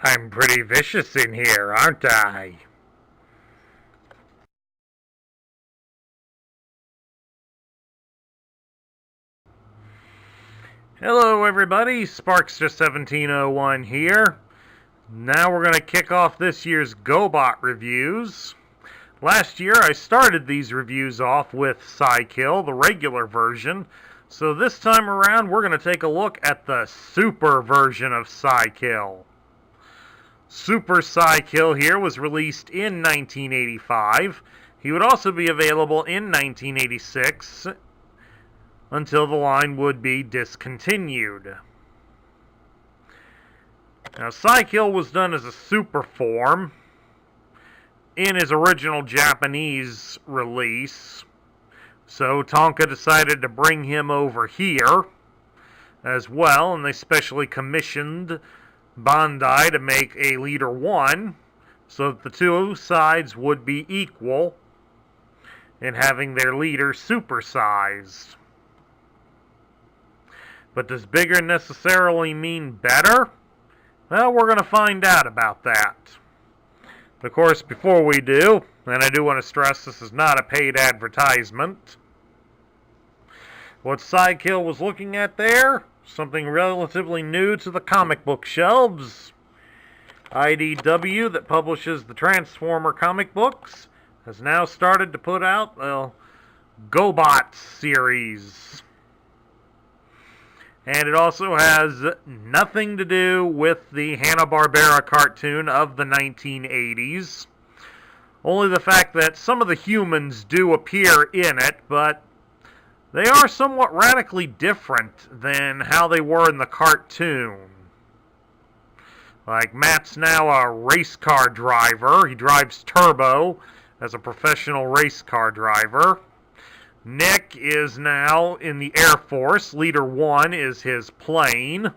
I'm pretty vicious in here, aren't I? Hello everybody, Sparkster1701 here. Now we're going to kick off this year's GoBot reviews. Last year I started these reviews off with Psykill, the regular version. So this time around we're going to take a look at the super version of Psykill. Super Psykill here was released in 1985. He would also be available in 1986 until the line would be discontinued. Now, Psykill was done as a super form in his original Japanese release, so Tonka decided to bring him over here as well, and they specially commissioned Bandai to make a Leader 1 so that the two sides would be equal in having their leader supersized. But does bigger necessarily mean better? Well, we're going to find out about that. Of course, before we do, and I do want to stress this is not a paid advertisement, what Psykill was looking at there, something relatively new to the comic book shelves. IDW, that publishes the Transformer comic books, has now started to put out the GoBot series. And it also has nothing to do with the Hanna-Barbera cartoon of the 1980s. Only the fact that some of the humans do appear in it, but they are somewhat radically different than how they were in the cartoon. Like, Matt's now a race car driver. He drives Turbo as a professional race car driver. Nick is now in the Air Force. Leader 1 is his plane.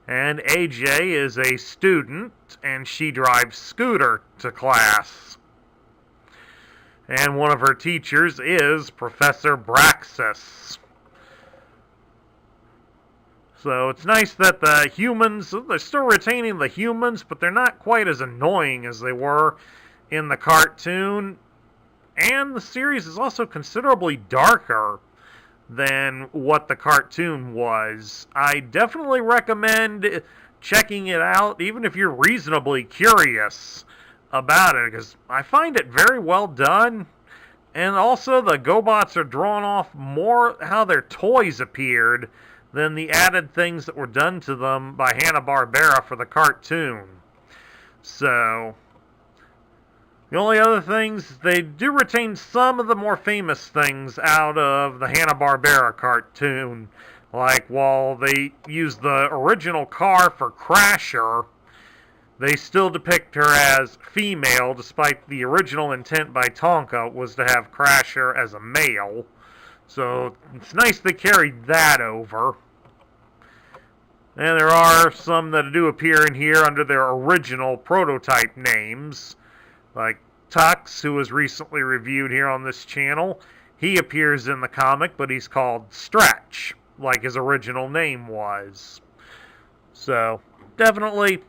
And AJ is a student, and she drives Scooter to class. And one of her teachers is Professor Braxis. So it's nice that the humans, they're still retaining the humans, but they're not quite as annoying as they were in the cartoon. And the series is also considerably darker than what the cartoon was. I definitely recommend checking it out, even if you're reasonably curious about it, because I find it very well done. And also, the GoBots are drawn off more how their toys appeared than the added things that were done to them by Hanna-Barbera for the cartoon. So, the only other things, they do retain some of the more famous things out of the Hanna-Barbera cartoon. Like, while they use the original car for Crasher, they still depict her as female, despite the original intent by Tonka was to have Crasher as a male. So, it's nice they carried that over. And there are some that do appear in here under their original prototype names. Like Tux, who was recently reviewed here on this channel. He appears in the comic, but he's called Stretch, like his original name was. So, definitely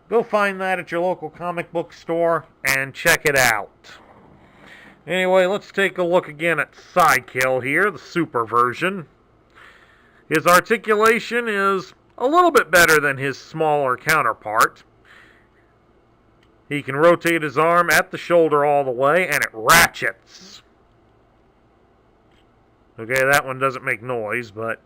go find that at your local comic book store and check it out. Anyway, let's take a look again at Psykill here, the super version. His articulation is a little bit better than his smaller counterpart. He can rotate his arm at the shoulder all the way, and it ratchets. Okay, that one doesn't make noise, but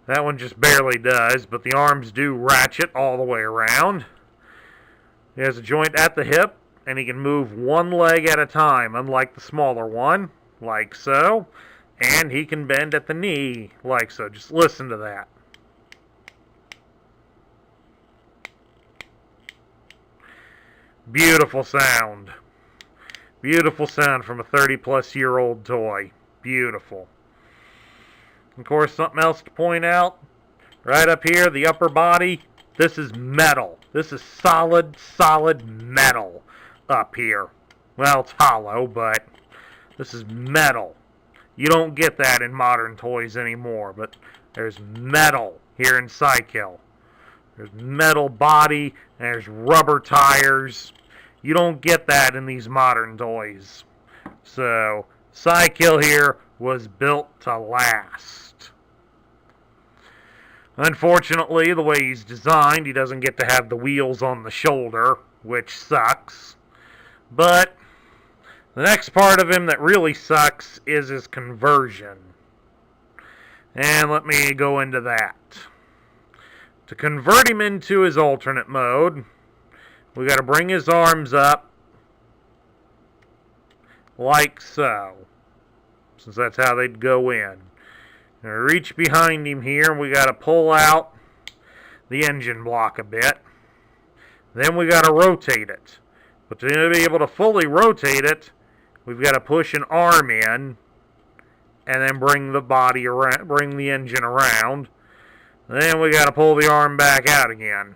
that one just barely does, but the arms do ratchet all the way around. He has a joint at the hip, and he can move one leg at a time, unlike the smaller one, like so. And he can bend at the knee, like so. Just listen to that. Beautiful sound. Beautiful sound from a 30-plus-year-old toy. Beautiful. Of course, something else to point out. Right up here, the upper body. This is metal. This is solid metal up here. Well, it's hollow, but this is metal. You don't get that in modern toys anymore, but there's metal here in Cykill. There's metal body, and there's rubber tires. You don't get that in these modern toys. So, Cykill here was built to last. Unfortunately, the way he's designed, he doesn't get to have the wheels on the shoulder, which sucks. But the next part of him that really sucks is his conversion. And let me go into that. To convert him into his alternate mode, we got to bring his arms up like so, since that's how they'd go in. Now reach behind him here, and we got to pull out the engine block a bit. Then we got to rotate it. But to be able to fully rotate it, we've got to push an arm in, and then bring the body around, bring the engine around. Then we got to pull the arm back out again.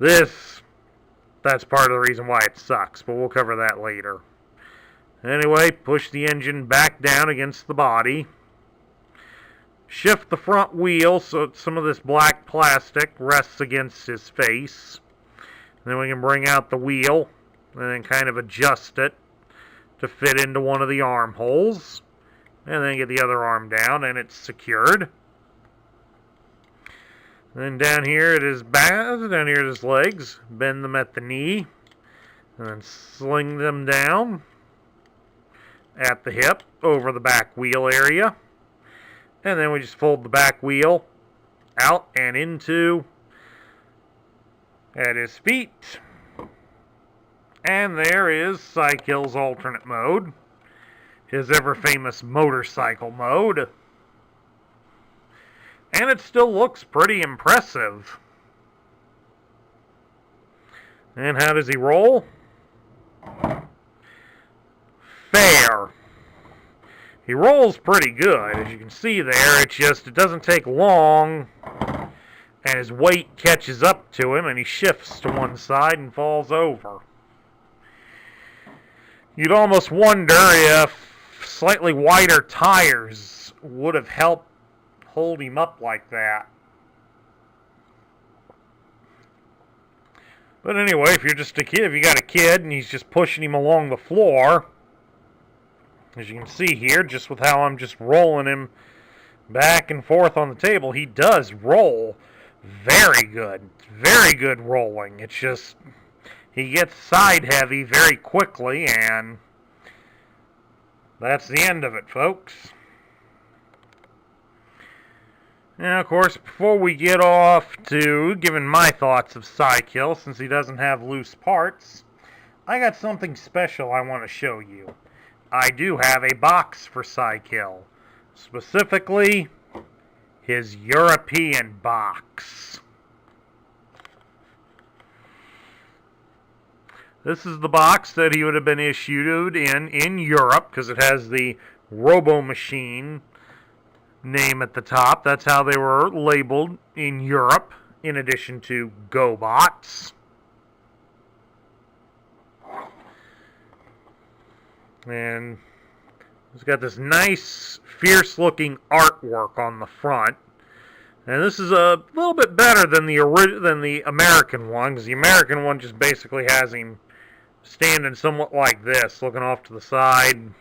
That's part of the reason why it sucks, but we'll cover that later. Anyway, push the engine back down against the body. Shift the front wheel so some of this black plastic rests against his face. Then we can bring out the wheel and then kind of adjust it to fit into one of the armholes. And then get the other arm down, and it's secured. Then down here at his back, down here at his legs, bend them at the knee, and then sling them down at the hip over the back wheel area. And then we just fold the back wheel out and into at his feet. And there is Cykill's alternate mode, his ever-famous motorcycle mode. And it still looks pretty impressive. And how does he roll? Fair. He rolls pretty good, as you can see there. It doesn't take long, and his weight catches up to him, and he shifts to one side and falls over. You'd almost wonder if slightly wider tires would have helped hold him up like that. But anyway, if you're just a kid, if you got a kid and he's just pushing him along the floor, as you can see here, just with how I'm just rolling him back and forth on the table, he does roll very good. Very good rolling. It's just, he gets side heavy very quickly, and that's the end of it, folks. Now, of course, before we get off to giving my thoughts of Cykill, since he doesn't have loose parts, I got something special I want to show you. I do have a box for Cykill, specifically his European box. This is the box that he would have been issued in Europe, because it has the Robo Machine name at the top. That's how they were labeled in Europe, in addition to GoBots. And it's got this nice, fierce-looking artwork on the front. And this is a little bit better than the American one, because the American one just basically has him standing somewhat like this, looking off to the side,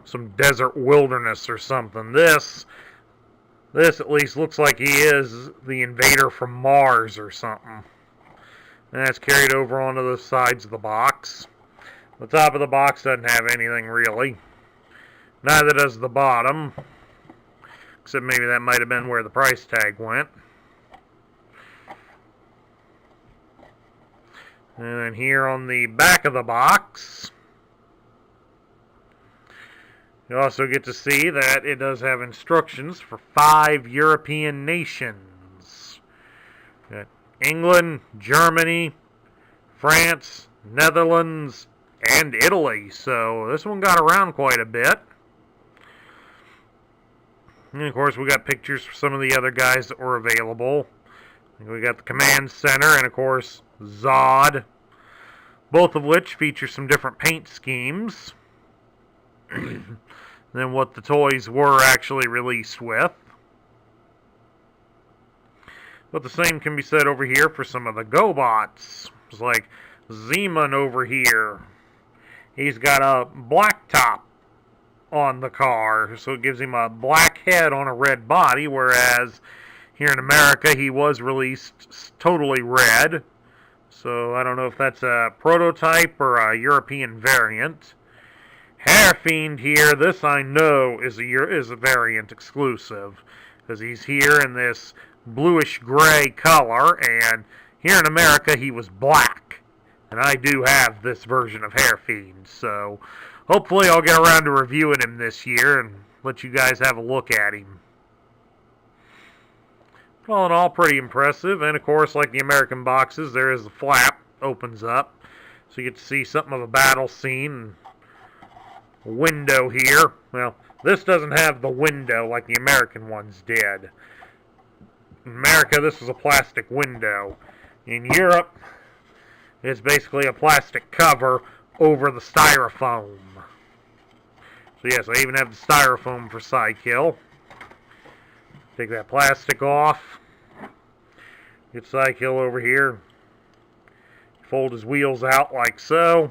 some desert wilderness or something. This at least looks like he is the invader from Mars or something. And that's carried over onto the sides of the box. The top of the box doesn't have anything really. Neither does the bottom. Except maybe that might have been where the price tag went. And then here on the back of the box, you also get to see that it does have instructions for 5 European nations. Got England, Germany, France, Netherlands, and Italy. So this one got around quite a bit. And of course we got pictures for some of the other guys that were available. We got the Command Center and of course Zod. Both of which feature some different paint schemes. than what the toys were actually released with. But the same can be said over here for some of the GoBots. It's like Zeman over here. He's got a black top on the car, so it gives him a black head on a red body, whereas here in America he was released totally red. So I don't know if that's a prototype or a European variant. Hair Fiend here, this I know is a variant exclusive, because he's here in this bluish gray color, and here in America he was black. And I do have this version of Hair Fiend, so hopefully I'll get around to reviewing him this year and let you guys have a look at him. All in all, pretty impressive, and of course, like the American boxes, there is the flap, opens up, so you get to see something of a battle scene. A window here. Well, this doesn't have the window like the American ones did. In America, this is a plastic window. In Europe, it's basically a plastic cover over the styrofoam. So yes, I even have the styrofoam for Psykill. Take that plastic off. Get Psykill over here. Fold his wheels out like so.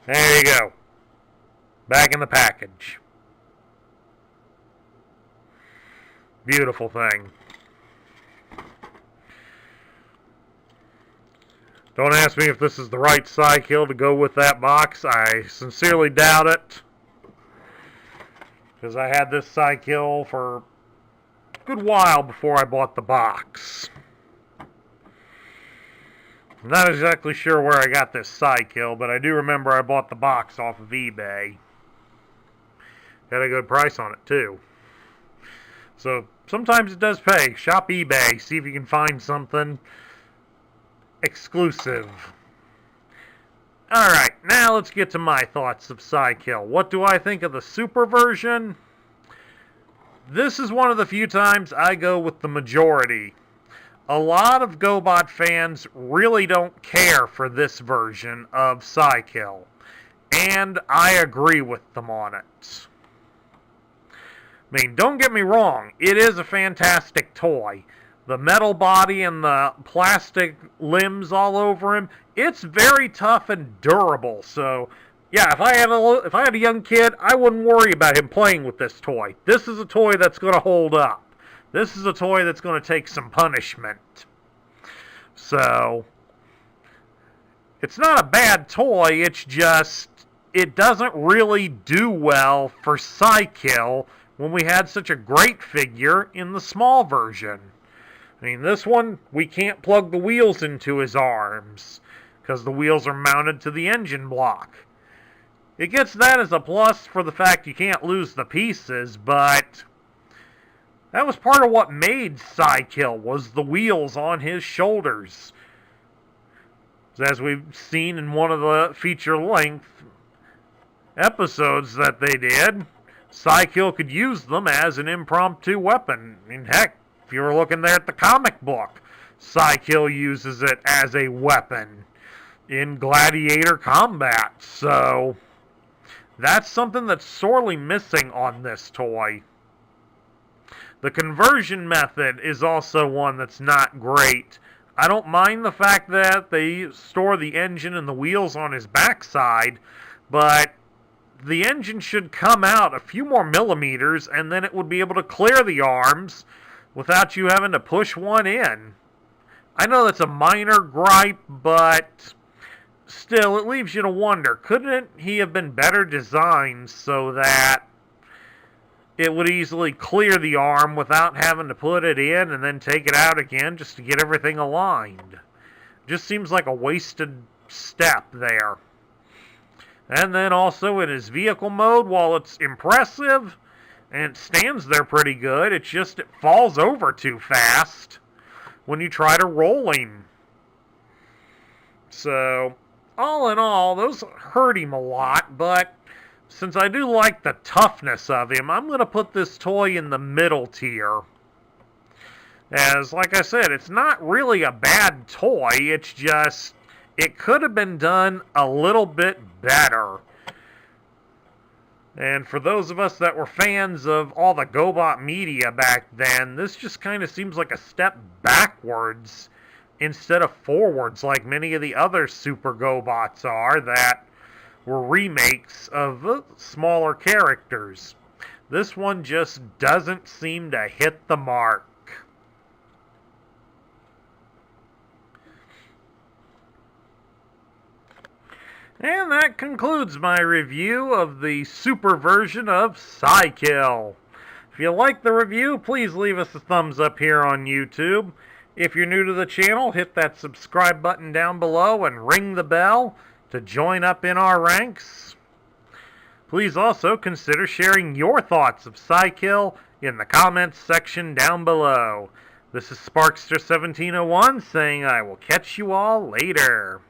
There you go. Back in the package. Beautiful thing. Don't ask me if this is the right Psykill to go with that box. I sincerely doubt it, because I had this Psykill for a good while before I bought the box. I'm not exactly sure where I got this Psykill, but I do remember I bought the box off of eBay. Got a good price on it, too. So, sometimes it does pay. Shop eBay, see if you can find something exclusive. Alright, now let's get to my thoughts of Psykill. What do I think of the Super version? This is one of the few times I go with the majority. A lot of GoBot fans really don't care for this version of Psykill, and I agree with them on it. I mean, don't get me wrong, it is a fantastic toy. The metal body and the plastic limbs all over him, it's very tough and durable. So, yeah, if I had a young kid, I wouldn't worry about him playing with this toy. This is a toy that's going to hold up. This is a toy that's going to take some punishment. So, it's not a bad toy, it's just, it doesn't really do well for Psykill when we had such a great figure in the small version. I mean, this one, we can't plug the wheels into his arms, because the wheels are mounted to the engine block. It gets that as a plus for the fact you can't lose the pieces, but that was part of what made Psykill, was the wheels on his shoulders. As we've seen in one of the feature-length episodes that they did, Psykill could use them as an impromptu weapon. I mean, heck, if you were looking there at the comic book, Psykill uses it as a weapon in gladiator combat. So, that's something that's sorely missing on this toy. The conversion method is also one that's not great. I don't mind the fact that they store the engine and the wheels on his backside, but the engine should come out a few more millimeters, and then it would be able to clear the arms without you having to push one in. I know that's a minor gripe, but still, it leaves you to wonder, couldn't he have been better designed so that it would easily clear the arm without having to put it in and then take it out again just to get everything aligned? Just seems like a wasted step there. And then also in his vehicle mode, while it's impressive and it stands there pretty good, it's just it falls over too fast when you try to roll him. So, all in all, those hurt him a lot, but since I do like the toughness of him, I'm going to put this toy in the middle tier. As, like I said, it's not really a bad toy, it's just, it could have been done a little bit better. And for those of us that were fans of all the GoBot media back then, this just kind of seems like a step backwards instead of forwards like many of the other Super GoBots are that were remakes of smaller characters. This one just doesn't seem to hit the mark. And that concludes my review of the super version of Psykill. If you like the review, please leave us a thumbs up here on YouTube. If you're new to the channel, hit that subscribe button down below and ring the bell to join up in our ranks. Please also consider sharing your thoughts of Psykill in the comments section down below. This is Sparkster1701 saying I will catch you all later.